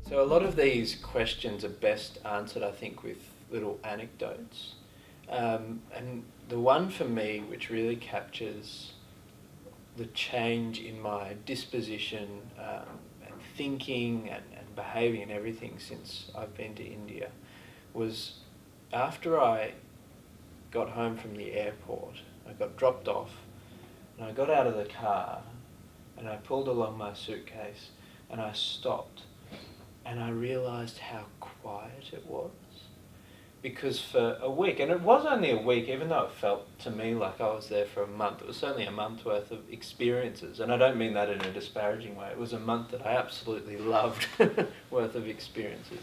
So a lot of these questions are best answered, I think, with little anecdotes. And the one for me which really captures the change in my disposition and thinking and behaving and everything since I've been to India was after I got home from the airport. I got dropped off and I got out of the car and I pulled along my suitcase and I stopped and I realised how quiet it was. Because for a week, and it was only a week, even though it felt to me like I was there for a month, it was certainly a month worth of experiences, and I don't mean that in a disparaging way. It was a month that I absolutely loved worth of experiences.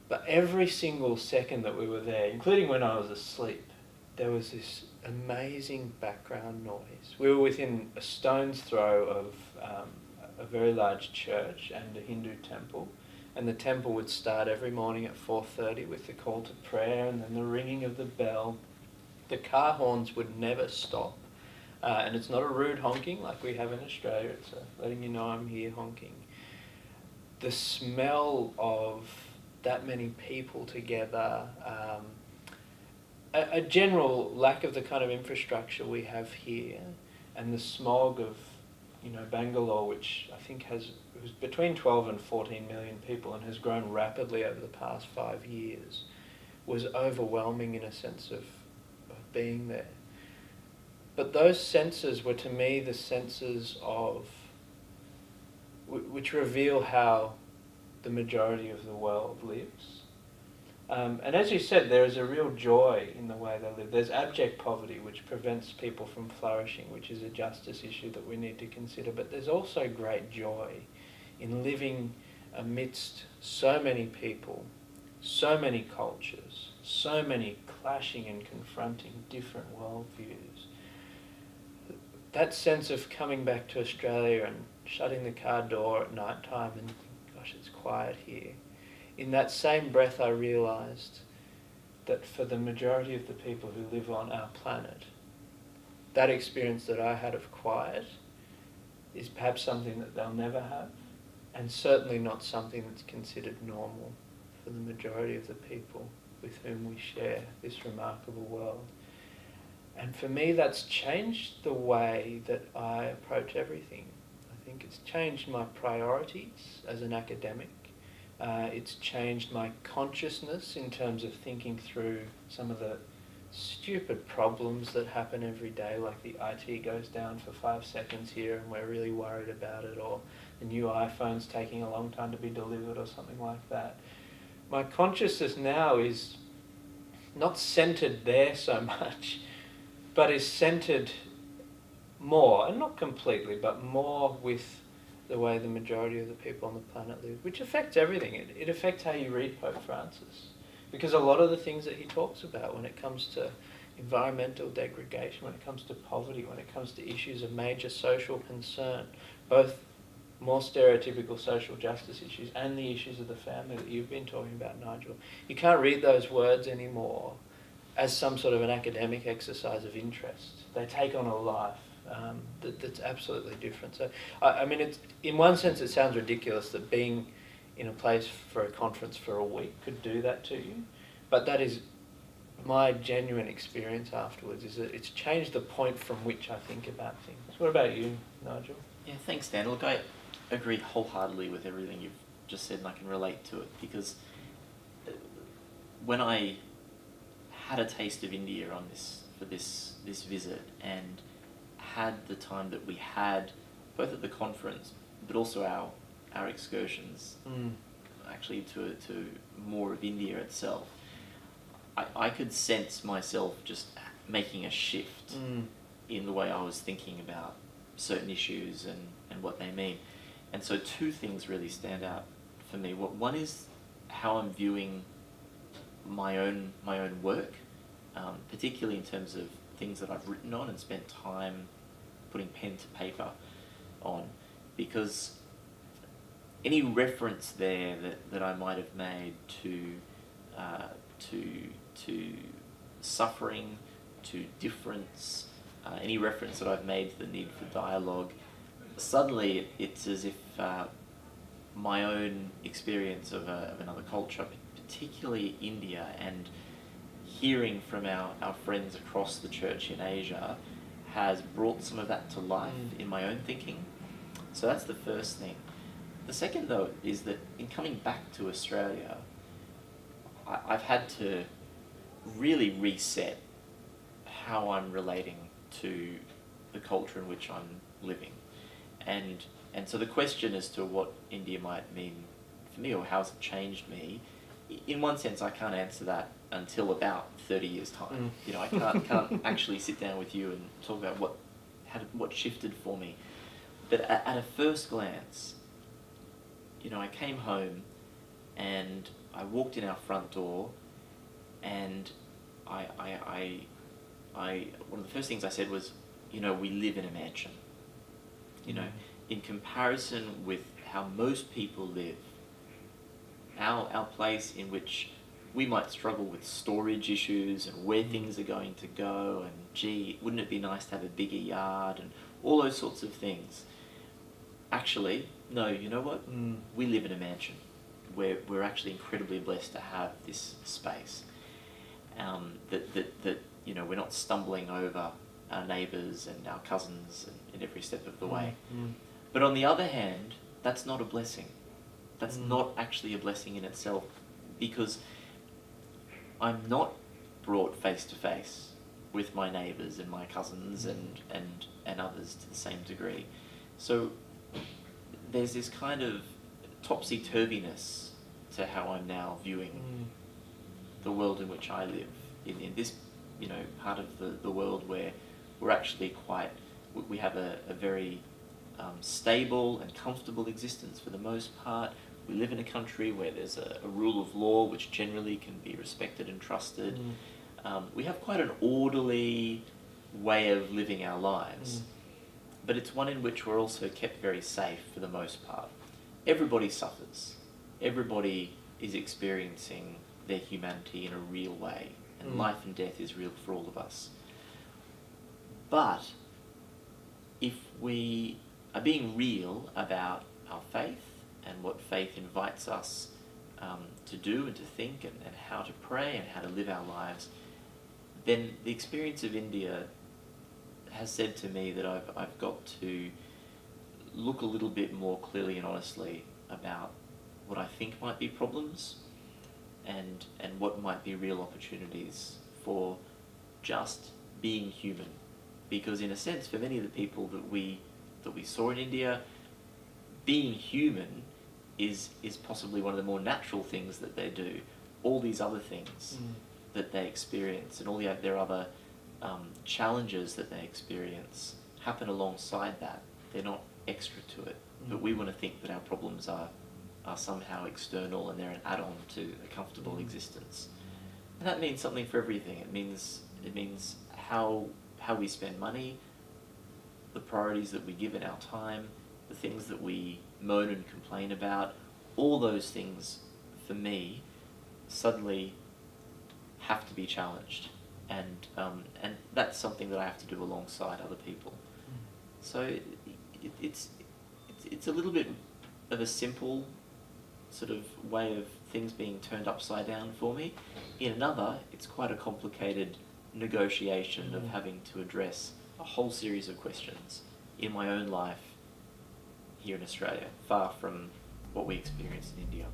But every single second that we were there, including when I was asleep, there was this amazing background noise. We were within a stone's throw of a very large church and a Hindu temple. And the temple would start every morning at 4:30 with the call to prayer and then the ringing of the bell. The car horns would never stop. And it's not a rude honking like we have in Australia. It's letting you know I'm here honking. The smell of that many people together, a general lack of the kind of infrastructure we have here, and the smog of Bangalore, which I think it was between 12 and 14 million people and has grown rapidly over the past 5 years, was overwhelming in a sense of being there. But those senses were to me the senses of which reveal how the majority of the world lives. And as you said, there is a real joy in the way they live. There's abject poverty, which prevents people from flourishing, which is a justice issue that we need to consider. But there's also great joy in living amidst so many people, so many cultures, so many clashing and confronting different worldviews. That sense of coming back to Australia and shutting the car door at night time and thinking, gosh, it's quiet here. In that same breath, I realised that for the majority of the people who live on our planet, that experience that I had of quiet is perhaps something that they'll never have, and certainly not something that's considered normal for the majority of the people with whom we share this remarkable world. And for me, that's changed the way that I approach everything. I think it's changed my priorities as an academic. It's changed my consciousness in terms of thinking through some of the stupid problems that happen every day, like the IT goes down for 5 seconds here and we're really worried about it, or the new iPhone's taking a long time to be delivered or something like that. My consciousness now is not centred there so much, but is centred more, and not completely, but more with the way the majority of the people on the planet live, which affects everything. It affects how you read Pope Francis, because a lot of the things that he talks about when it comes to environmental degradation, when it comes to poverty, when it comes to issues of major social concern, both more stereotypical social justice issues and the issues of the family that you've been talking about, Nigel, you can't read those words anymore as some sort of an academic exercise of interest. They take on a life that's absolutely different. So, I mean, it's, in one sense it sounds ridiculous that being in a place for a conference for a week could do that to you, but that is my genuine experience afterwards, is that it's changed the point from which I think about things. What about you, Nigel? Yeah, thanks, Dan. Look, I agree wholeheartedly with everything you've just said, and I can relate to it, because when I had a taste of India for this visit, and had the time that we had, both at the conference, but also our excursions, actually to more of India itself, I could sense myself just making a shift in the way I was thinking about certain issues and what they mean. And so 2 things really stand out for me. One is how I'm viewing my own work, particularly in terms of things that I've written on and spent time putting pen to paper on, because any reference there that I might have made to suffering, to difference, any reference that I've made to the need for dialogue, suddenly it's as if my own experience of another culture, particularly India, and hearing from our friends across the church in Asia has brought some of that to life in my own thinking. So that's the first thing. The second, though, is that in coming back to Australia, I've had to really reset how I'm relating to the culture in which I'm living. And so the question as to what India might mean for me, or how has it changed me, in one sense I can't answer that until about 30 years' time. You know, I can't actually sit down with you and talk about what shifted for me. But at a first glance, you know, I came home and I walked in our front door, and I one of the first things I said was, you know, we live in a mansion. You know, in comparison with how most people live, our place in which we might struggle with storage issues and where things are going to go, and gee, wouldn't it be nice to have a bigger yard, and all those sorts of things. Actually, no, you know what? We live in a mansion. We're actually incredibly blessed to have this space. That you know, we're not stumbling over our neighbours and our cousins in every step of the way. But on the other hand, that's not a blessing. That's not actually a blessing in itself, because I'm not brought face to face with my neighbours and my cousins and others to the same degree. So there's this kind of topsy-turviness to how I'm now viewing the world in which I live, in this, you know, part of the world where we're actually we have a very stable and comfortable existence for the most part. We live in a country where there's a rule of law which generally can be respected and trusted. We have quite an orderly way of living our lives, but it's one in which we're also kept very safe for the most part. Everybody suffers. Everybody is experiencing their humanity in a real way, and life and death is real for all of us. But if we are being real about our faith and what faith invites us to do and to think, and how to pray and how to live our lives, then the experience of India has said to me that I've got to look a little bit more clearly and honestly about what I think might be problems and what might be real opportunities for just being human. Because in a sense, for many of the people that we saw in India, being human is possibly one of the more natural things that they do. All these other things that they experience and all their other challenges that they experience happen alongside that. They're not extra to it. But we want to think that our problems are somehow external and they're an add-on to a comfortable existence. And that means something for everything. It means how we spend money, the priorities that we give in our time, the things that we moan and complain about. All those things, for me, suddenly have to be challenged, and that's something that I have to do alongside other people. So it's a little bit of a simple sort of way of things being turned upside down for me. In another, it's quite a complicated negotiation of having to address a whole series of questions in my own life here in Australia, far from what we experience in India.